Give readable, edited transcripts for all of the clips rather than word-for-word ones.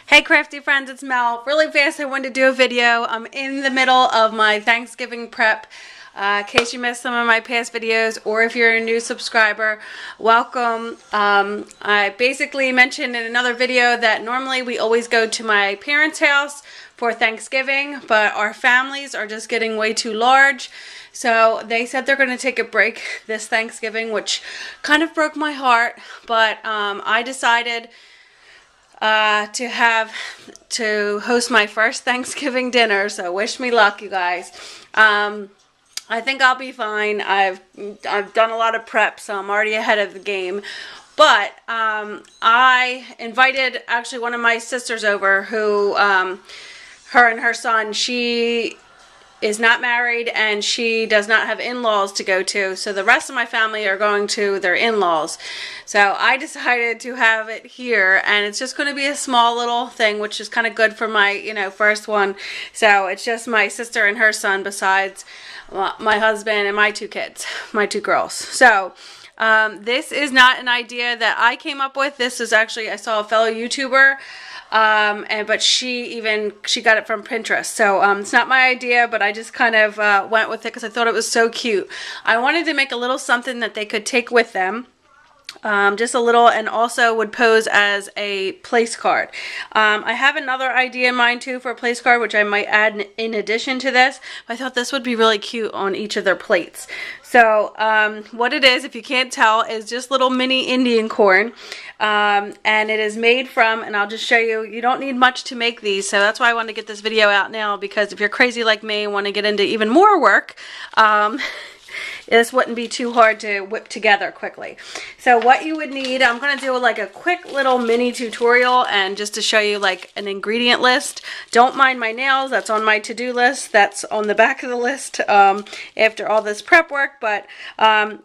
Hey Crafty friends, it's Mel. Really fast, I wanted to do a video. I'm in the middle of my Thanksgiving prep. In case you missed some of my past videos, or if you're a new subscriber, welcome. I basically mentioned in another video that normally we always go to my parents' house for Thanksgiving, but our families are just getting way too large. So they said they're going to take a break this Thanksgiving, which kind of broke my heart, but I decided to host my first Thanksgiving dinner, so wish me luck, you guys. I think I'll be fine. I've done a lot of prep, so I'm already ahead of the game. But I invited actually one of my sisters over who, her and her son, she is not married and she does not have in-laws to go to, so the rest of my family are going to their in-laws. So I decided to have it here, and it's just going to be a small little thing, which is kind of good for my first one. So it's just my sister and her son besides my husband and my two kids, my two girls. So this is not an idea that I came up with. This is actually, I saw a fellow YouTuber, but she got it from Pinterest. So it's not my idea, but I just kind of went with it because I thought it was so cute. I wanted to make a little something that they could take with them. Just a little, and also would pose as a place card. I have another idea in mind too for a place card, which I might add in addition to this. I thought this would be really cute on each of their plates. So what it is, if you can't tell, is just little mini Indian corn. And it is made from, and I'll just show you, you don't need much to make these, so that's why I wanted to get this video out now, because if you're crazy like me and want to get into even more work, this wouldn't be too hard to whip together quickly. So what you would need, I'm going to do like a quick little mini tutorial, and just to show you like an ingredient list. Don't mind my nails, that's on my to-do list, that's on the back of the list after all this prep work. But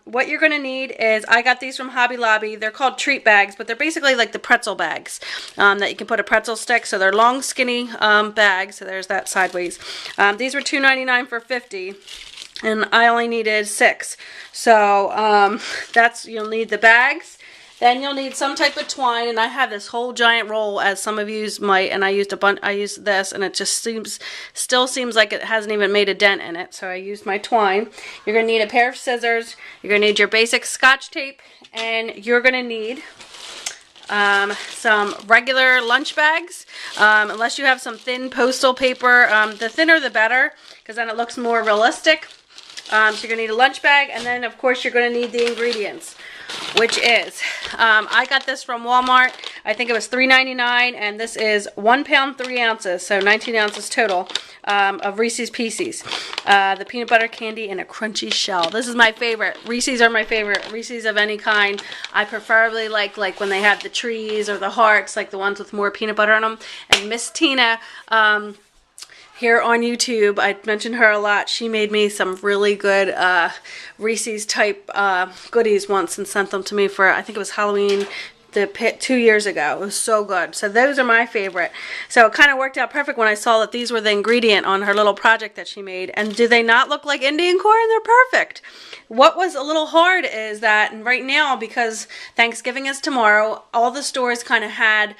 what you're going to need is, I got these from Hobby Lobby. They're called treat bags, but they're basically like the pretzel bags that you can put a pretzel stick. So they're long skinny bags. So there's that sideways. These were $2.99 for 50. And I only needed 6. So you'll need the bags. Then you'll need some type of twine, and I have this whole giant roll, as some of you might, and I used a bunch. I used this, and it just still seems like it hasn't even made a dent in it. So I used my twine. You're gonna need a pair of scissors. You're gonna need your basic Scotch tape, and you're gonna need some regular lunch bags, unless you have some thin postal paper. The thinner the better, because then it looks more realistic. So you're going to need a lunch bag, and then of course you're going to need the ingredients, which is, I got this from Walmart. I think it was $3.99, and this is 1 pound 3 ounces, so 19 ounces total of Reese's Pieces. The peanut butter candy in a crunchy shell. This is my favorite. Reese's are my favorite. Reese's of any kind. I preferably like when they have the trees or the hearts, like the ones with more peanut butter on them. And Miss Tina, here on YouTube, I mentioned her a lot. She made me some really good Reese's type goodies once and sent them to me for, I think it was Halloween 2 years ago. It was so good. So those are my favorite. So it kind of worked out perfect when I saw that these were the ingredient on her little project that she made. And do they not look like Indian corn? They're perfect. What was a little hard is that right now, because Thanksgiving is tomorrow, all the stores kind of had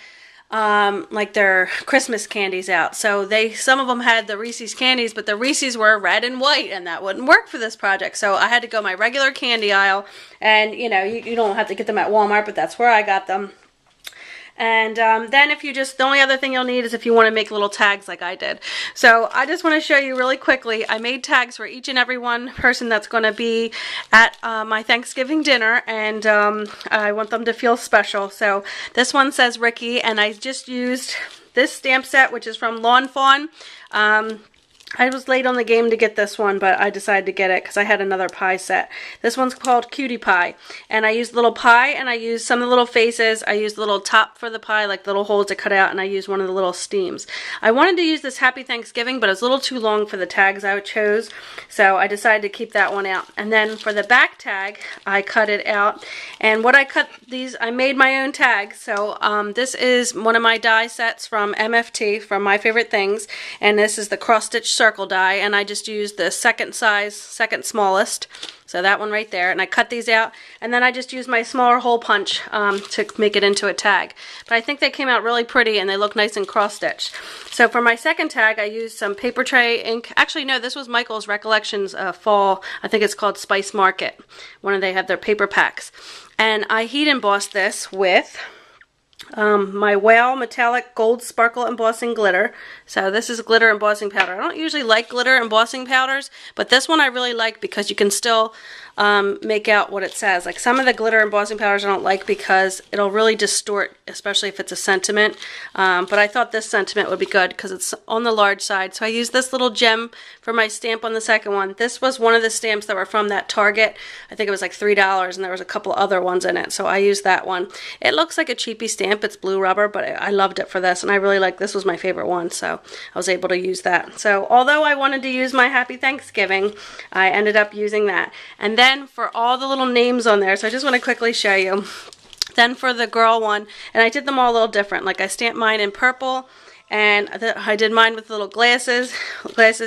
like their Christmas candies out. So some of them had the Reese's candies, but the Reese's were red and white, and that wouldn't work for this project. So I had to go my regular candy aisle, and you don't have to get them at Walmart, but that's where I got them. And then the only other thing you'll need is if you want to make little tags like I did. So I just want to show you really quickly. I made tags for each and every one person that's going to be at my Thanksgiving dinner, and I want them to feel special. So this one says Ricky, and I just used this stamp set, which is from Lawn Fawn. I was late on the game to get this one, but I decided to get it because I had another pie set. This one's called Cutie Pie, and I used little pie, and I used some of the little faces. I used the little top for the pie, like little holes to cut out, and I used one of the little steams. I wanted to use this Happy Thanksgiving, but it was a little too long for the tags I chose, so I decided to keep that one out. And then for the back tag, I cut it out, and what I cut these, I made my own tags. So this is one of my die sets from MFT, from My Favorite Things, and this is the cross-stitch circle die, and I just used the second size, second smallest. So that one right there, and I cut these out, and then I just used my smaller hole punch to make it into a tag. But I think they came out really pretty, and they look nice and cross-stitched. So for my second tag, I used some paper tray ink. Actually, no, this was Michael's Recollections fall. I think it's called Spice Market. They have their paper packs. And I heat embossed this with my Whale Metallic Gold Sparkle Embossing Glitter. So this is glitter embossing powder. I don't usually like glitter embossing powders, but this one I really like because you can still make out what it says. Like some of the glitter embossing powders I don't like because it'll really distort, especially if it's a sentiment. But I thought this sentiment would be good because it's on the large side. So I used this little gem for my stamp on the second one. This was one of the stamps that were from that Target. I think it was like $3, and there was a couple other ones in it. So I used that one. It looks like a cheapy stamp. It's blue rubber, but I loved it for this, and I really like this. Was my favorite one, so I was able to use that. So although I wanted to use my Happy Thanksgiving, I ended up using that. And then for all the little names on there, so I just want to quickly show you. Then for the girl one, and I did them all a little different. Like I stamped mine in purple, and I did mine with little glasses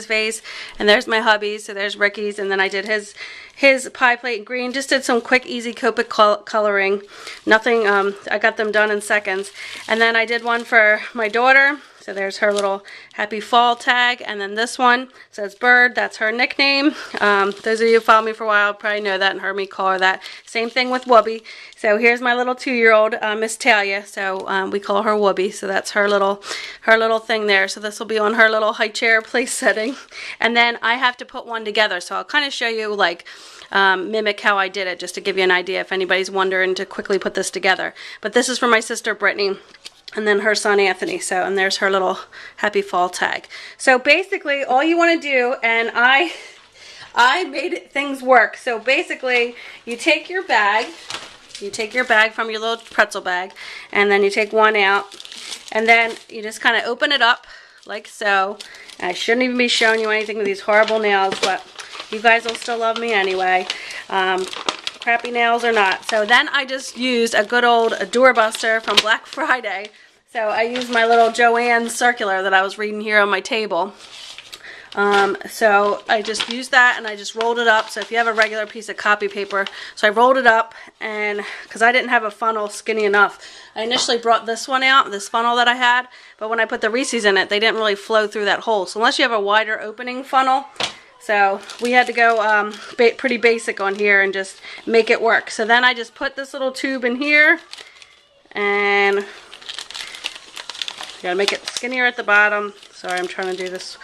face, and there's my hubby's, so there's Ricky's, and then I did his pie plate in green. Just did some quick, easy Copic coloring. Nothing, I got them done in seconds. And then I did one for my daughter. So there's her little happy fall tag, and then this one says Bird. That's her nickname. Those of you who follow me for a while probably know that and heard me call her that. Same thing with Whoopi. So here's my little 2-year-old, Miss Talia. So we call her Whoopi. So that's her little thing there. So this will be on her little high chair place setting. And then I have to put one together. So I'll kind of show you like mimic how I did it, just to give you an idea if anybody's wondering to quickly put this together. But this is for my sister Brittany. And then her son Anthony. So, and there's her little happy fall tag. So basically all you want to do, and I made things work. So basically you take your bag from your little pretzel bag, and then you take one out, and then you just kind of open it up like so. And I shouldn't even be showing you anything with these horrible nails, but you guys will still love me anyway. Crappy nails or not. So then I just used a good old doorbuster from Black Friday. So I used my little Joanne circular that I was reading here on my table. So I just used that, and I just rolled it up. So if you have a regular piece of copy paper, so I rolled it up, and because I didn't have a funnel skinny enough, I initially brought this one out, this funnel that I had, but when I put the Reese's in it, they didn't really flow through that hole. So unless you have a wider opening funnel, so we had to go pretty basic on here and just make it work. So then I just put this little tube in here, and gotta make it skinnier at the bottom. Sorry, I'm trying to do this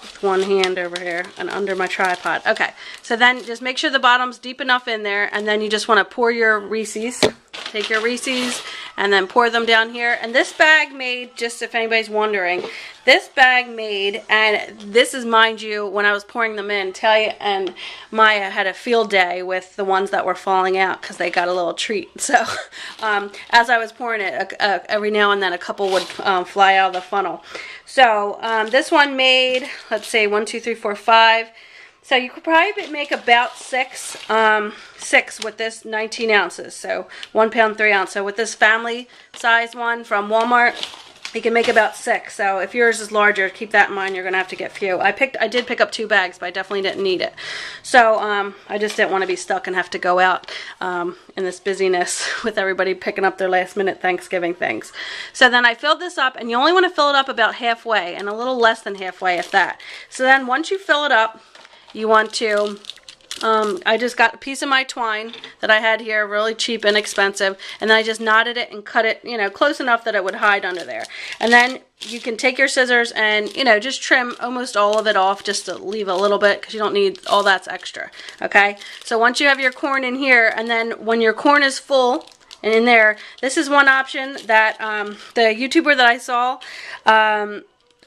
with one hand over here and under my tripod. Okay, so then just make sure the bottom's deep enough in there, and then you just want to pour your Reese's. Take your Reese's and then pour them down here. And this bag made, just if anybody's wondering, this bag made, and this is, mind you, when I was pouring them in, Talia and Maya had a field day with the ones that were falling out because they got a little treat. So as I was pouring it, every now and then a couple would fly out of the funnel. So this one made, let's say 1, 2, 3, 4, 5. So you could probably make about six with this 19 ounces. So 1 pound, 3 ounce. So with this family size one from Walmart, you can make about 6. So if yours is larger, keep that in mind. You're gonna have to get few. I did pick up 2 bags, but I definitely didn't need it. So I just didn't want to be stuck and have to go out in this busyness with everybody picking up their last minute Thanksgiving things. So then I filled this up, and you only want to fill it up about halfway, and a little less than halfway if that. So then once you fill it up, you want to, I just got a piece of my twine that I had here, really cheap, inexpensive, and then I just knotted it and cut it, you know, close enough that it would hide under there. And then you can take your scissors and, you know, just trim almost all of it off, just to leave a little bit, because you don't need all that's extra, okay? So once you have your corn in here, and then when your corn is full and in there, this is one option that the YouTuber that I saw,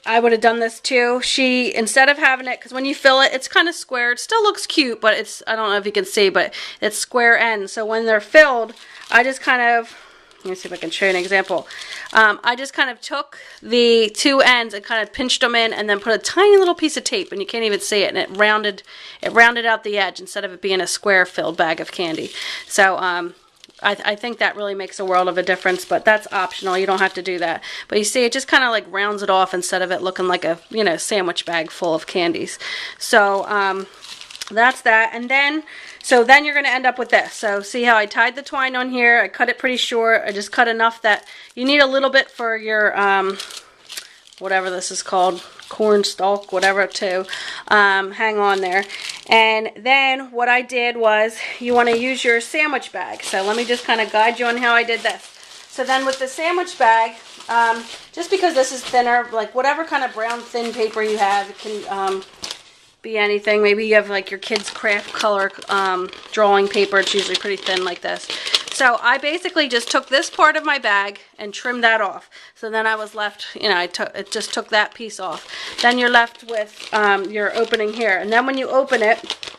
I would have done this too. She, instead of having it, because when you fill it, it's kind of square. It still looks cute, but it's, I don't know if you can see, but it's square ends. So when they're filled, I just kind of, let me see if I can show you an example. I just kind of took the 2 ends and kind of pinched them in, and then put a tiny little piece of tape, and you can't even see it, and it rounded out the edge instead of it being a square filled bag of candy. So I think that really makes a world of a difference, but that's optional. You don't have to do that. But you see, it just kind of like rounds it off instead of it looking like a, you know, sandwich bag full of candies. So that's that. And then, so then you're going to end up with this. So see how I tied the twine on here? I cut it pretty short. I just cut enough that you need a little bit for your, whatever this is called, corn stalk, whatever, to hang on there. And then what I did was, you want to use your sandwich bag. So let me just kind of guide you on how I did this. So then with the sandwich bag, just because this is thinner, like whatever kind of brown thin paper you have, it can be anything. Maybe you have like your kids' craft color drawing paper. It's usually pretty thin like this. So I basically just took this part of my bag and trimmed that off. So then I was left, you know, it just took that piece off. Then you're left with your opening here. And then when you open it,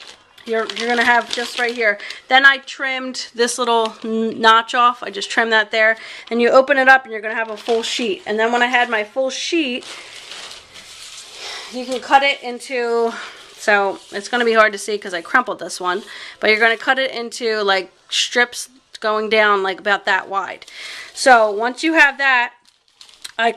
you're going to have just right here. Then I trimmed this little notch off. I just trimmed that there. And you open it up and you're going to have a full sheet. And then when I had my full sheet, you can cut it into, so it's going to be hard to see because I crumpled this one, but you're going to cut it into like strips going down like about that wide. So once you have that, I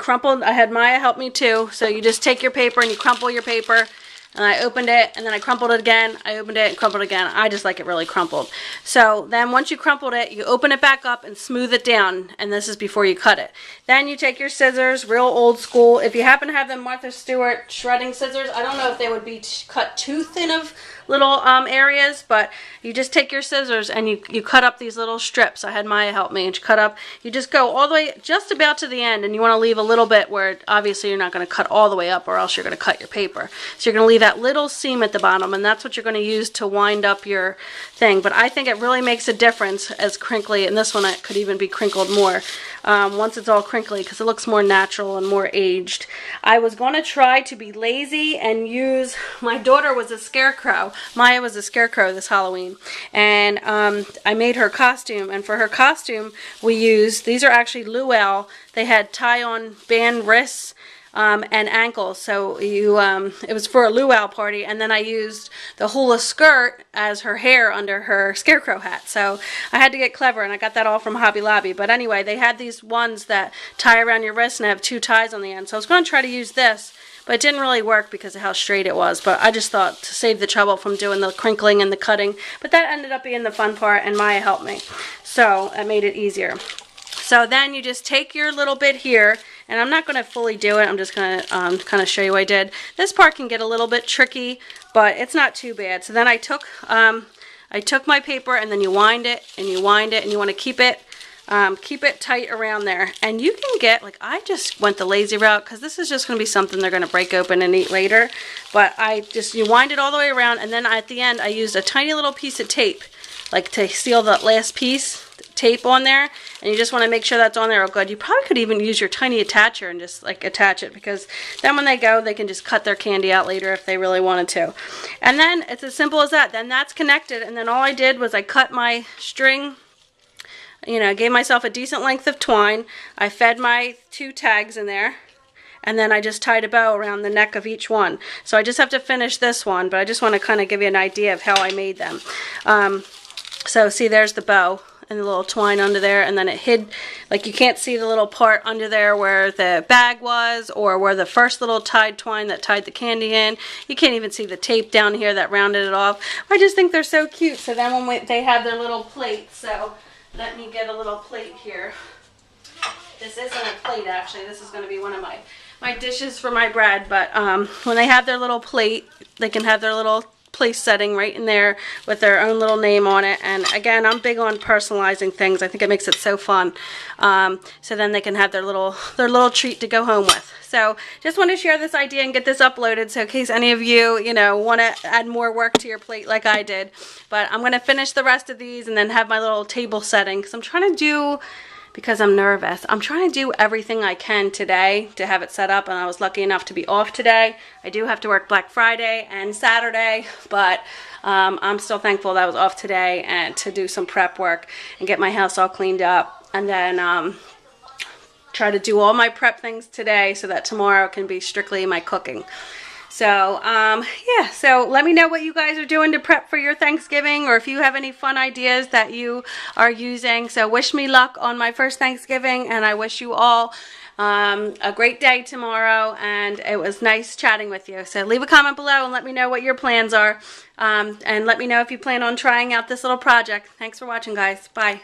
had Maya help me too. So you just take your paper and you crumple your paper, and I opened it and then I crumpled it again. I opened it and crumpled it again. I just like it really crumpled. So then once you crumpled it, you open it back up and smooth it down, and this is before you cut it. Then you take your scissors, real old school. If you happen to have them Martha Stewart shredding scissors, I don't know if they would be cut too thin of little areas, but you just take your scissors and you cut up these little strips. I had Maya help me, and she cut up. You just go all the way just about to the end, and you want to leave a little bit where obviously you're not going to cut all the way up, or else you're going to cut your paper. So you're going to leave that little seam at the bottom, and that's what you're going to use to wind up your thing. But I think it really makes a difference as crinkly, and this one it could even be crinkled more once it's all crinkly, because it looks more natural and more aged. I was going to try to be lazy and use, my daughter was a scarecrow. Maya was a scarecrow this Halloween, and I made her costume, and for her costume we used, these are actually Luau. They had tie-on band wrists and ankles, so you it was for a luau party, and then I used the hula skirt as her hair under her scarecrow hat. So I had to get clever, and I got that all from Hobby Lobby. But anyway, they had these ones that tie around your wrist and have two ties on the end. So I was going to try to use this, but it didn't really work because of how straight it was. But I just thought to save the trouble from doing the crinkling and the cutting. But that ended up being the fun part, and Maya helped me, so that made it easier. So then you just take your little bit here, and I'm not going to fully do it. I'm just going to kind of show you what I did. This part can get a little bit tricky, but it's not too bad. So then I took my paper, and then you wind it, and you wind it, and you want to keep it tight around there. And you can get, like, I just went the lazy route because this is just going to be something they're going to break open and eat later. But you wind it all the way around, and then at the end I used a tiny little piece of tape, like to seal the last piece, tape on there, and you just want to make sure that's on there all good. You probably could even use your tiny attacher and just like attach it, because then when they go, they can just cut their candy out later if they really wanted to. And then it's as simple as that. Then that's connected, and then all I did was I cut my string, you know, I gave myself a decent length of twine. I fed my two tags in there, and then I just tied a bow around the neck of each one. So I just have to finish this one, but I just want to kind of give you an idea of how I made them. So see, there's the bow and the little twine under there, and then it hid, like you can't see the little part under there where the bag was, or where the first little tied twine that tied the candy in. You can't even see the tape down here that rounded it off. I just think they're so cute. So then when they have their little plate, so let me get a little plate here. This isn't a plate, actually. This is going to be one of my dishes for my bread. But when they have their little plate, they can have their little place setting right in there with their own little name on it. And again, I'm big on personalizing things. I think it makes it so fun. So then they can have their little treat to go home with. So just want to share this idea and get this uploaded, so in case any of you, you know, want to add more work to your plate like I did. But I'm going to finish the rest of these and then have my little table setting, because I'm trying to do, because I'm nervous, I'm trying to do everything I can today to have it set up, and I was lucky enough to be off today. I do have to work Black Friday and Saturday, but I'm still thankful that I was off today and to do some prep work and get my house all cleaned up, and then try to do all my prep things today so that tomorrow can be strictly my cooking. So, yeah, so let me know what you guys are doing to prep for your Thanksgiving, or if you have any fun ideas that you are using. So wish me luck on my first Thanksgiving, and I wish you all a great day tomorrow, and it was nice chatting with you. So leave a comment below and let me know what your plans are, and let me know if you plan on trying out this little project. Thanks for watching, guys. Bye.